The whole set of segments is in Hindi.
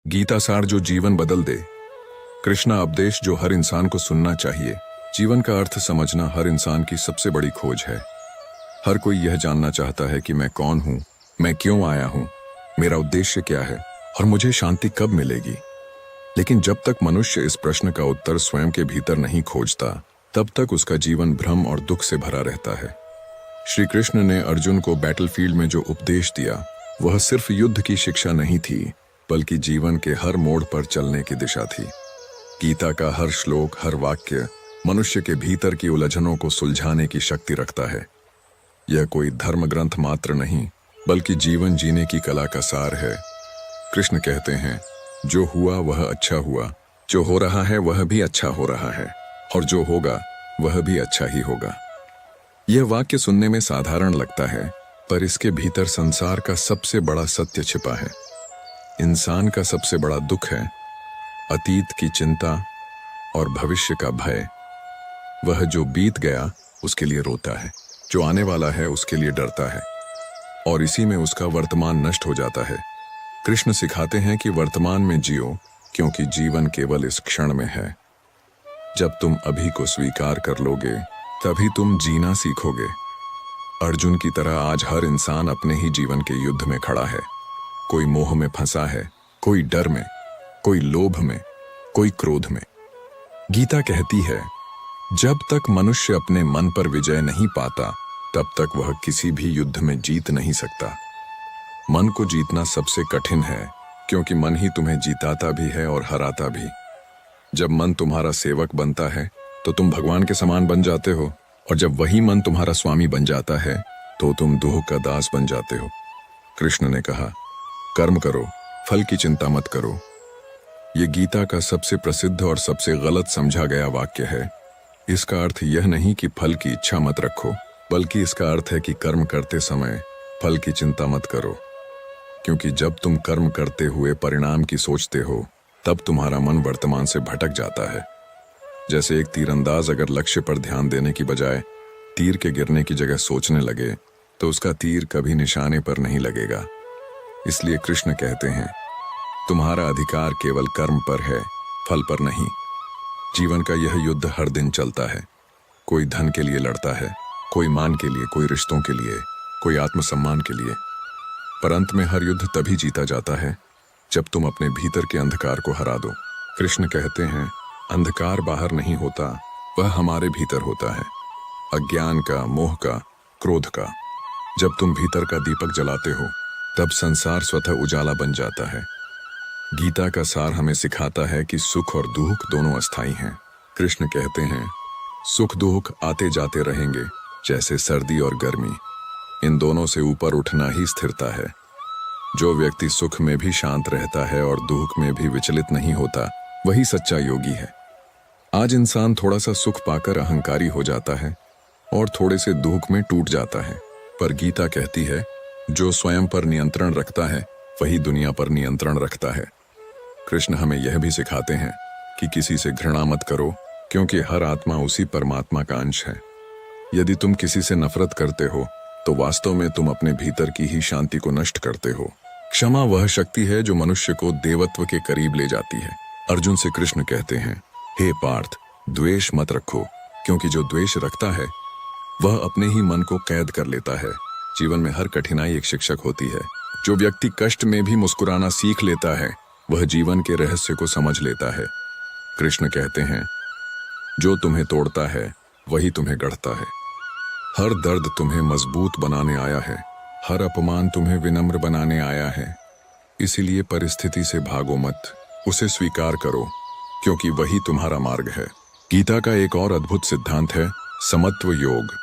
गीता सार जो जीवन बदल दे। कृष्णा उपदेश जो हर इंसान को सुनना चाहिए। जीवन का अर्थ समझना हर इंसान की सबसे बड़ी खोज है। हर कोई यह जानना चाहता है कि मैं कौन हूँ, मैं क्यों आया हूँ, मेरा उद्देश्य क्या है और मुझे शांति कब मिलेगी। लेकिन जब तक मनुष्य इस प्रश्न का उत्तर स्वयं के भीतर नहीं खोजता, तब तक उसका जीवन भ्रम और दुख से भरा रहता है। श्री कृष्ण ने अर्जुन को बैटलफील्ड में जो उपदेश दिया, वह सिर्फ युद्ध की शिक्षा नहीं थी, बल्कि जीवन के हर मोड़ पर चलने की दिशा थी। गीता का हर श्लोक, हर वाक्य मनुष्य के भीतर की उलझनों को सुलझाने की शक्ति रखता है। यह कोई धर्म ग्रंथ मात्र नहीं, बल्कि जीवन जीने की कला का सार है। कृष्ण कहते हैं, जो हुआ वह अच्छा हुआ, जो हो रहा है वह भी अच्छा हो रहा है, और जो होगा वह भी अच्छा ही होगा। यह वाक्य सुनने में साधारण लगता है, पर इसके भीतर संसार का सबसे बड़ा सत्य छिपा है। इंसान का सबसे बड़ा दुख है अतीत की चिंता और भविष्य का भय। वह जो बीत गया उसके लिए रोता है, जो आने वाला है उसके लिए डरता है, और इसी में उसका वर्तमान नष्ट हो जाता है। कृष्ण सिखाते हैं कि वर्तमान में जियो, क्योंकि जीवन केवल इस क्षण में है। जब तुम अभी को स्वीकार कर लोगे, तभी तुम जीना सीखोगे। अर्जुन की तरह आज हर इंसान अपने ही जीवन के युद्ध में खड़ा है। कोई मोह में फंसा है, कोई डर में, कोई लोभ में, कोई क्रोध में। गीता कहती है, जब तक मनुष्य अपने मन पर विजय नहीं पाता, तब तक वह किसी भी युद्ध में जीत नहीं सकता। मन को जीतना सबसे कठिन है, क्योंकि मन ही तुम्हें जिताता भी है और हराता भी। जब मन तुम्हारा सेवक बनता है, तो तुम भगवान के समान बन जाते हो, और जब वही मन तुम्हारा स्वामी बन जाता है, तो तुम दूह का दास बन जाते हो। कृष्ण ने कहा, कर्म करो, फल की चिंता मत करो। ये गीता का सबसे प्रसिद्ध और सबसे गलत समझा गया वाक्य है। इसका अर्थ यह नहीं कि फल की इच्छा मत रखो, बल्कि इसका अर्थ है कि कर्म करते समय फल की चिंता मत करो। क्योंकि जब तुम कर्म करते हुए परिणाम की सोचते हो, तब तुम्हारा मन वर्तमान से भटक जाता है। जैसे एक तीरंदाज अगर लक्ष्य पर ध्यान देने की बजाय तीर के गिरने की जगह सोचने लगे, तो उसका तीर कभी निशाने पर नहीं लगेगा। इसलिए कृष्ण कहते हैं, तुम्हारा अधिकार केवल कर्म पर है, फल पर नहीं। जीवन का यह युद्ध हर दिन चलता है। कोई धन के लिए लड़ता है, कोई मान के लिए, कोई रिश्तों के लिए, कोई आत्मसम्मान के लिए। पर अंत में हर युद्ध तभी जीता जाता है जब तुम अपने भीतर के अंधकार को हरा दो। कृष्ण कहते हैं, अंधकार बाहर नहीं होता, वह हमारे भीतर होता है। अज्ञान का, मोह का, क्रोध का। जब तुम भीतर का दीपक जलाते हो, तब संसार स्वतः उजाला बन जाता है। गीता का सार हमें सिखाता है कि सुख और दुख दोनों अस्थायी हैं। कृष्ण कहते हैं, सुख दुख आते जाते रहेंगे, जैसे सर्दी और गर्मी। इन दोनों से ऊपर उठना ही स्थिरता है। जो व्यक्ति सुख में भी शांत रहता है और दुख में भी विचलित नहीं होता, वही सच्चा योगी है। आज इंसान थोड़ा सा सुख पाकर अहंकारी हो जाता है और थोड़े से दुख में टूट जाता है। पर गीता कहती है, जो स्वयं पर नियंत्रण रखता है, वही दुनिया पर नियंत्रण रखता है। कृष्ण हमें यह भी सिखाते हैं कि किसी से घृणा मत करो, क्योंकि हर आत्मा उसी परमात्मा का अंश है। यदि तुम किसी से नफरत करते हो, तो वास्तव में तुम अपने भीतर की ही शांति को नष्ट करते हो। क्षमा वह शक्ति है जो मनुष्य को देवत्व के करीब ले जाती है। अर्जुन से कृष्ण कहते हैं, हे पार्थ, द्वेष मत रखो, क्योंकि जो द्वेष रखता है वह अपने ही मन को कैद कर लेता है। जीवन में हर कठिनाई एक शिक्षक होती है। जो व्यक्ति कष्ट में भी मुस्कुराना सीख लेता है, वह जीवन के रहस्य को समझ लेता है। कृष्ण कहते हैं, जो तुम्हें तोड़ता है वही तुम्हें गढ़ता है। हर दर्द तुम्हें मजबूत बनाने आया है, हर अपमान तुम्हें विनम्र बनाने आया है। इसीलिए परिस्थिति से भागो मत, उसे स्वीकार करो, क्योंकि वही तुम्हारा मार्ग है। गीता का एक और अद्भुत सिद्धांत है समत्व योग,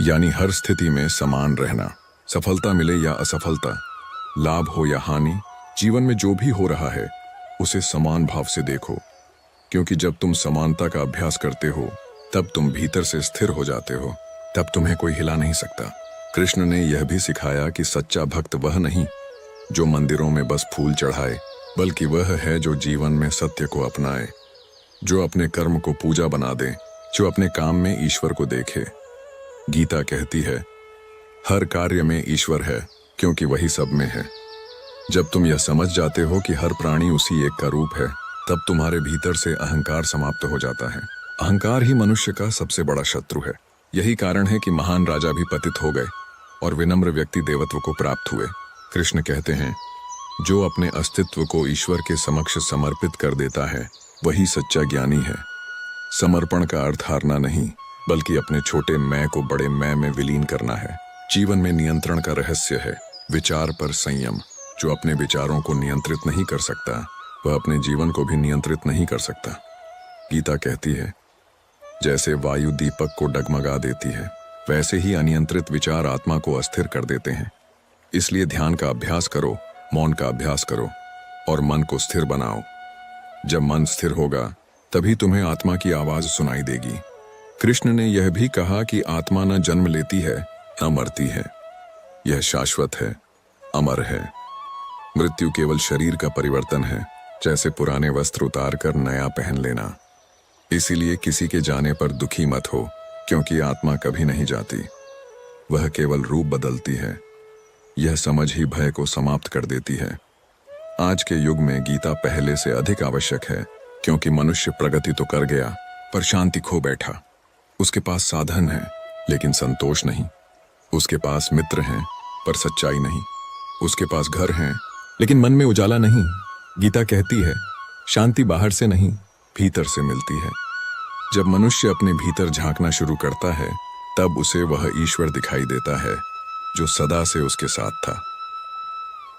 यानी हर स्थिति में समान रहना। सफलता मिले या असफलता, लाभ हो या हानि, जीवन में जो भी हो रहा है उसे समान भाव से देखो। क्योंकि जब तुम समानता का अभ्यास करते हो, तब तुम भीतर से स्थिर हो जाते हो, तब तुम्हें कोई हिला नहीं सकता। कृष्ण ने यह भी सिखाया कि सच्चा भक्त वह नहीं जो मंदिरों में बस फूल चढ़ाए, बल्कि वह है जो जीवन में सत्य को अपनाए, जो अपने कर्म को पूजा बना दे, जो अपने काम में ईश्वर को देखे। गीता कहती है, हर कार्य में ईश्वर है, क्योंकि वही सब में है। जब तुम यह समझ जाते हो कि हर प्राणी उसी एक का रूप है, तब तुम्हारे भीतर से अहंकार समाप्त हो जाता है। अहंकार ही मनुष्य का सबसे बड़ा शत्रु है। यही कारण है कि महान राजा भी पतित हो गए और विनम्र व्यक्ति देवत्व को प्राप्त हुए। कृष्ण कहते हैं, जो अपने अस्तित्व को ईश्वर के समक्ष समर्पित कर देता है वही सच्चा ज्ञानी है। समर्पण का अर्थ हारना नहीं, बल्कि अपने छोटे मैं को बड़े मैं में विलीन करना है। जीवन में नियंत्रण का रहस्य है विचार पर संयम। जो अपने विचारों को नियंत्रित नहीं कर सकता, वह अपने जीवन को भी नियंत्रित नहीं कर सकता। गीता कहती है, जैसे वायु दीपक को डगमगा देती है, वैसे ही अनियंत्रित विचार आत्मा को अस्थिर कर देते हैं। इसलिए ध्यान का अभ्यास करो, मौन का अभ्यास करो और मन को स्थिर बनाओ। जब मन स्थिर होगा तभी तुम्हें आत्मा की आवाज सुनाई देगी। कृष्ण ने यह भी कहा कि आत्मा न जन्म लेती है न मरती है, यह शाश्वत है, अमर है। मृत्यु केवल शरीर का परिवर्तन है, जैसे पुराने वस्त्र उतार कर नया पहन लेना। इसीलिए किसी के जाने पर दुखी मत हो, क्योंकि आत्मा कभी नहीं जाती, वह केवल रूप बदलती है। यह समझ ही भय को समाप्त कर देती है। आज के युग में गीता पहले से अधिक आवश्यक है, क्योंकि मनुष्य प्रगति तो कर गया पर शांति खो बैठा। उसके पास साधन है लेकिन संतोष नहीं, उसके पास मित्र हैं पर सच्चाई नहीं, उसके पास घर हैं लेकिन मन में उजाला नहीं। गीता कहती है, शांति बाहर से नहीं भीतर से मिलती है। जब मनुष्य अपने भीतर झांकना शुरू करता है, तब उसे वह ईश्वर दिखाई देता है जो सदा से उसके साथ था।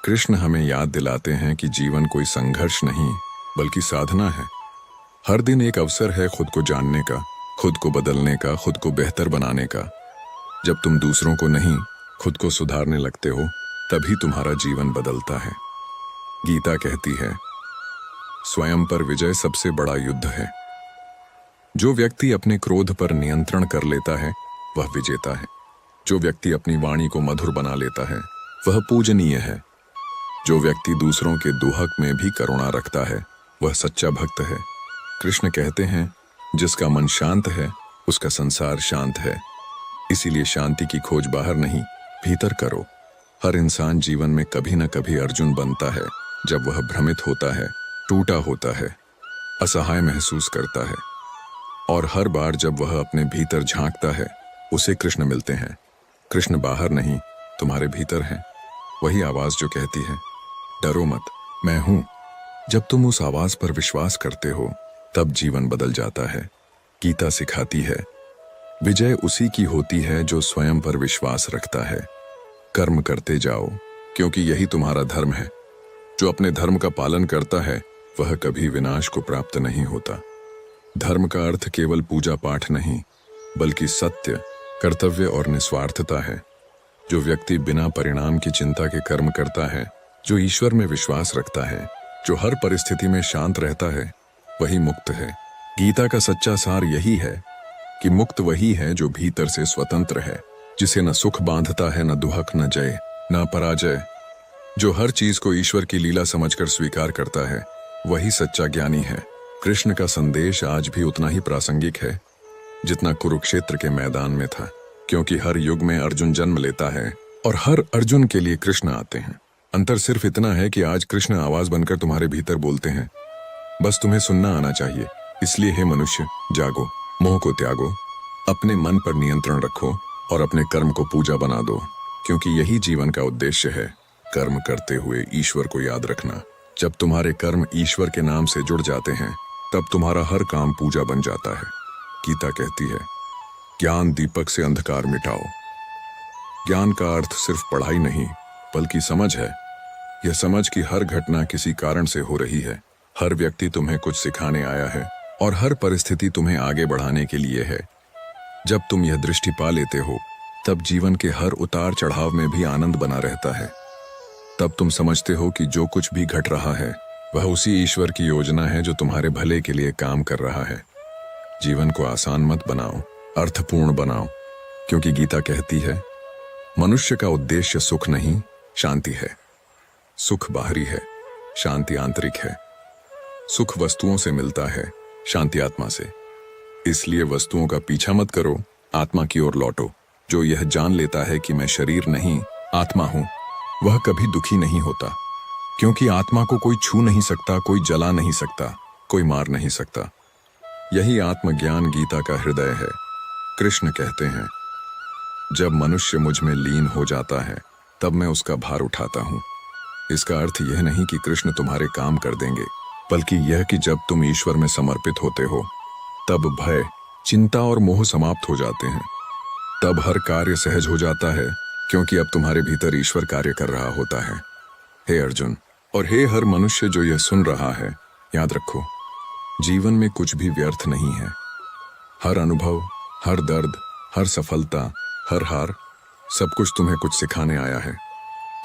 कृष्ण हमें याद दिलाते हैं कि जीवन कोई संघर्ष नहीं बल्कि साधना है। हर दिन एक अवसर है खुद को जानने का, खुद को बदलने का, खुद को बेहतर बनाने का। जब तुम दूसरों को नहीं खुद को सुधारने लगते हो, तभी तुम्हारा जीवन बदलता है। गीता कहती है, स्वयं पर विजय सबसे बड़ा युद्ध है। जो व्यक्ति अपने क्रोध पर नियंत्रण कर लेता है वह विजेता है। जो व्यक्ति अपनी वाणी को मधुर बना लेता है वह पूजनीय है। जो व्यक्ति दूसरों के दुहक में भी करुणा रखता है वह सच्चा भक्त है। कृष्ण कहते हैं, जिसका मन शांत है उसका संसार शांत है। इसीलिए शांति की खोज बाहर नहीं भीतर करो। हर इंसान जीवन में कभी न कभी अर्जुन बनता है, जब वह भ्रमित होता है, टूटा होता है, असहाय महसूस करता है। और हर बार जब वह अपने भीतर झांकता है उसे कृष्ण मिलते हैं। कृष्ण बाहर नहीं तुम्हारे भीतर हैं। वही आवाज जो कहती है, डरो मत, मैं हूं। जब तुम उस आवाज पर विश्वास करते हो तब जीवन बदल जाता है। गीता सिखाती है, विजय उसी की होती है जो स्वयं पर विश्वास रखता है। कर्म करते जाओ, क्योंकि यही तुम्हारा धर्म है। जो अपने धर्म का पालन करता है वह कभी विनाश को प्राप्त नहीं होता। धर्म का अर्थ केवल पूजा पाठ नहीं, बल्कि सत्य, कर्तव्य और निस्वार्थता है। जो व्यक्ति बिना परिणाम की चिंता के कर्म करता है, जो ईश्वर में विश्वास रखता है, जो हर परिस्थिति में शांत रहता है, वही मुक्त है। गीता का सच्चा सार यही है कि मुक्त वही है जो भीतर से स्वतंत्र है, जिसे न सुख बांधता है, न दुहक, न जय, न पराजय। जो हर चीज को ईश्वर की लीला समझकर स्वीकार करता है, वही सच्चा ज्ञानी है। कृष्ण का संदेश आज भी उतना ही प्रासंगिक है जितना कुरुक्षेत्र के मैदान में था, क्योंकि हर युग में अर्जुन जन्म लेता है और हर अर्जुन के लिए कृष्ण आते हैं। अंतर सिर्फ इतना है कि आज कृष्ण आवाज बनकर तुम्हारे भीतर बोलते हैं, बस तुम्हें सुनना आना चाहिए। इसलिए हे मनुष्य, जागो, मोह को त्यागो, अपने मन पर नियंत्रण रखो और अपने कर्म को पूजा बना दो, क्योंकि यही जीवन का उद्देश्य है, कर्म करते हुए ईश्वर को याद रखना। जब तुम्हारे कर्म ईश्वर के नाम से जुड़ जाते हैं, तब तुम्हारा हर काम पूजा बन जाता है। गीता कहती है, ज्ञान दीपक से अंधकार मिटाओ। ज्ञान का अर्थ सिर्फ पढ़ाई नहीं, बल्कि समझ है। यह समझ कि हर घटना किसी कारण से हो रही है, हर व्यक्ति तुम्हें कुछ सिखाने आया है और हर परिस्थिति तुम्हें आगे बढ़ाने के लिए है। जब तुम यह दृष्टि पा लेते हो, तब जीवन के हर उतार चढ़ाव में भी आनंद बना रहता है। तब तुम समझते हो कि जो कुछ भी घट रहा है वह उसी ईश्वर की योजना है जो तुम्हारे भले के लिए काम कर रहा है। जीवन को आसान मत बनाओ, अर्थपूर्ण बनाओ, क्योंकि गीता कहती है, मनुष्य का उद्देश्य सुख नहीं, शांति है। सुख बाहरी है, शांति आंतरिक है। सुख वस्तुओं से मिलता है, शांति आत्मा से। इसलिए वस्तुओं का पीछा मत करो, आत्मा की ओर लौटो। जो यह जान लेता है कि मैं शरीर नहीं आत्मा हूं, वह कभी दुखी नहीं होता। क्योंकि आत्मा को कोई छू नहीं सकता, कोई जला नहीं सकता, कोई मार नहीं सकता। यही आत्मज्ञान गीता का हृदय है। कृष्ण कहते हैं, जब मनुष्य मुझ में लीन हो जाता है तब मैं उसका भार उठाता हूं। इसका अर्थ यह नहीं कि कृष्ण तुम्हारे काम कर देंगे, बल्कि यह कि जब तुम ईश्वर में समर्पित होते हो तब भय, चिंता और मोह समाप्त हो जाते हैं। तब हर कार्य सहज हो जाता है, क्योंकि अब तुम्हारे भीतर ईश्वर कार्य कर रहा होता है। हे अर्जुन और हे हर मनुष्य जो यह सुन रहा है, याद रखो, जीवन में कुछ भी व्यर्थ नहीं है। हर अनुभव, हर दर्द, हर सफलता, हर हार, सब कुछ तुम्हें कुछ सिखाने आया है।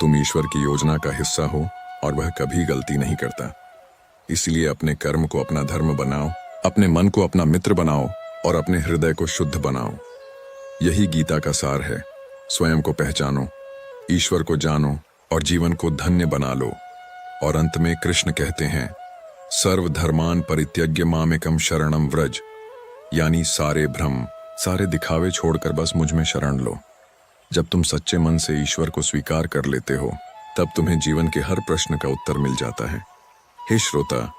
तुम ईश्वर की योजना का हिस्सा हो और वह कभी गलती नहीं करता। इसलिए अपने कर्म को अपना धर्म बनाओ, अपने मन को अपना मित्र बनाओ और अपने हृदय को शुद्ध बनाओ। यही गीता का सार है। स्वयं को पहचानो, ईश्वर को जानो और जीवन को धन्य बना लो। और अंत में कृष्ण कहते हैं, सर्वधर्मान परित्यज्य मामेकम शरणम व्रज, यानी सारे भ्रम, सारे दिखावे छोड़कर बस मुझ में शरण लो। जब तुम सच्चे मन से ईश्वर को स्वीकार कर लेते हो, तब तुम्हें जीवन के हर प्रश्न का उत्तर मिल जाता है। हे श्रोता,